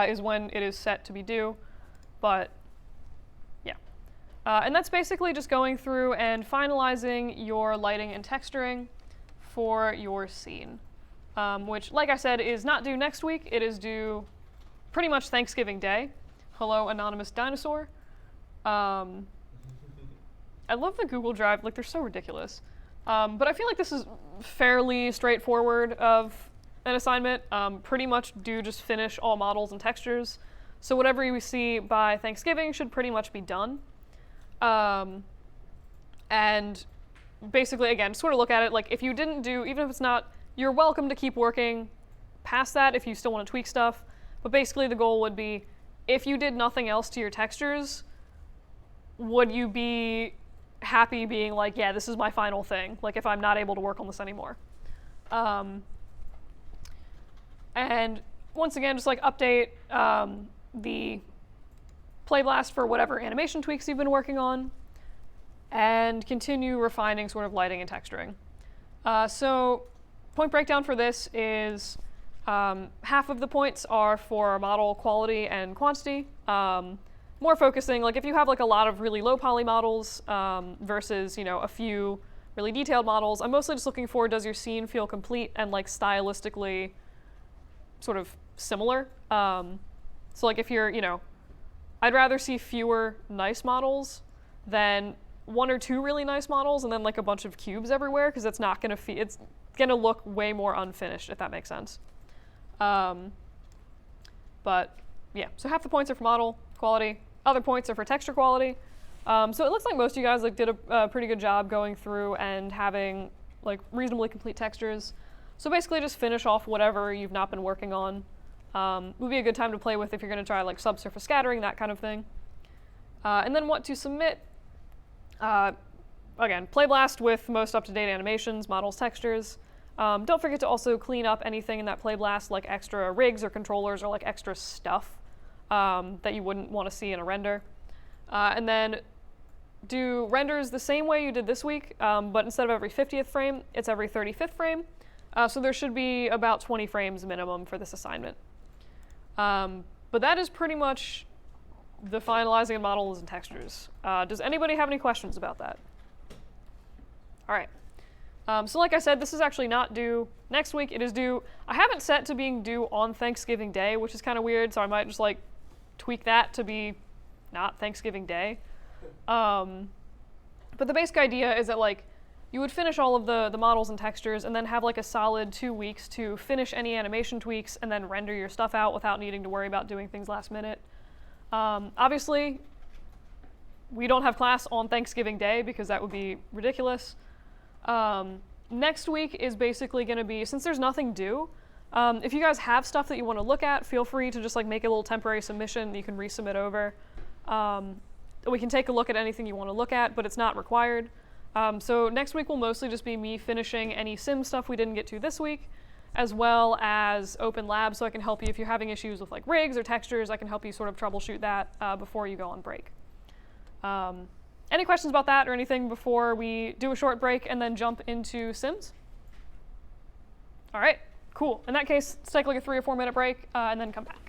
is when it is set to be due, but yeah. And that's basically just going through and finalizing your lighting and texturing for your scene, which, like I said, is not due next week. It is due pretty much Thanksgiving Day. Hello, anonymous dinosaur. I love the Google Drive, like they're so ridiculous. But I feel like this is fairly straightforward of an assignment. Pretty much do just finish all models and textures. So whatever you see by Thanksgiving should pretty much be done. And basically, again, sort of look at it like if you didn't do, even if it's not, you're welcome to keep working past that if you still want to tweak stuff. But basically the goal would be, if you did nothing else to your textures, would you be happy being like, yeah, this is my final thing, like if I'm not able to work on this anymore. And once again, just like update the Playblast for whatever animation tweaks you've been working on, and continue refining sort of lighting and texturing. So point breakdown for this is half of the points are for model quality and quantity. More focusing, like if you have like a lot of really low poly models versus, you know, a few really detailed models, I'm mostly just looking for, does your scene feel complete and like stylistically sort of similar? So like if you're, you know, I'd rather see fewer nice models than one or two really nice models and then like a bunch of cubes everywhere, because it's not gonna it's gonna look way more unfinished, if that makes sense. But yeah, so half the points are for model quality, other points are for texture quality. So it looks like most of you guys like did a pretty good job going through and having like reasonably complete textures. So basically just finish off whatever you've not been working on. Would be a good time to play with if you're going to try like subsurface scattering, that kind of thing. And then what to submit. Again, Playblast with most up-to-date animations, models, textures. Don't forget to also clean up anything in that Playblast, like extra rigs or controllers or like extra stuff that you wouldn't want to see in a render. And then do renders the same way you did this week, but instead of every 50th frame, it's every 35th frame. So there should be about 20 frames minimum for this assignment. But that is pretty much the finalizing of models and textures. Does anybody have any questions about that? All right. So like I said, this is actually not due next week. It is due, I have it set to being due on Thanksgiving Day, which is kind of weird, so I might just like tweak that to be not Thanksgiving Day. But the basic idea is that like you would finish all of the models and textures and then have like a solid 2 weeks to finish any animation tweaks and then render your stuff out without needing to worry about doing things last minute. Obviously, we don't have class on Thanksgiving Day because that would be ridiculous. Next week is basically going to be, since there's nothing due, if you guys have stuff that you want to look at, feel free to just like make a little temporary submission that you can resubmit over. We can take a look at anything you want to look at, but it's not required. So next week will mostly just be me finishing any sim stuff we didn't get to this week, as well as open lab, so I can help you if you're having issues with like rigs or textures. I can help you sort of troubleshoot that before you go on break. Any questions about that or anything before we do a short break and then jump into sims? All right, cool. In that case, let's take like a 3 or 4 minute break and then come back.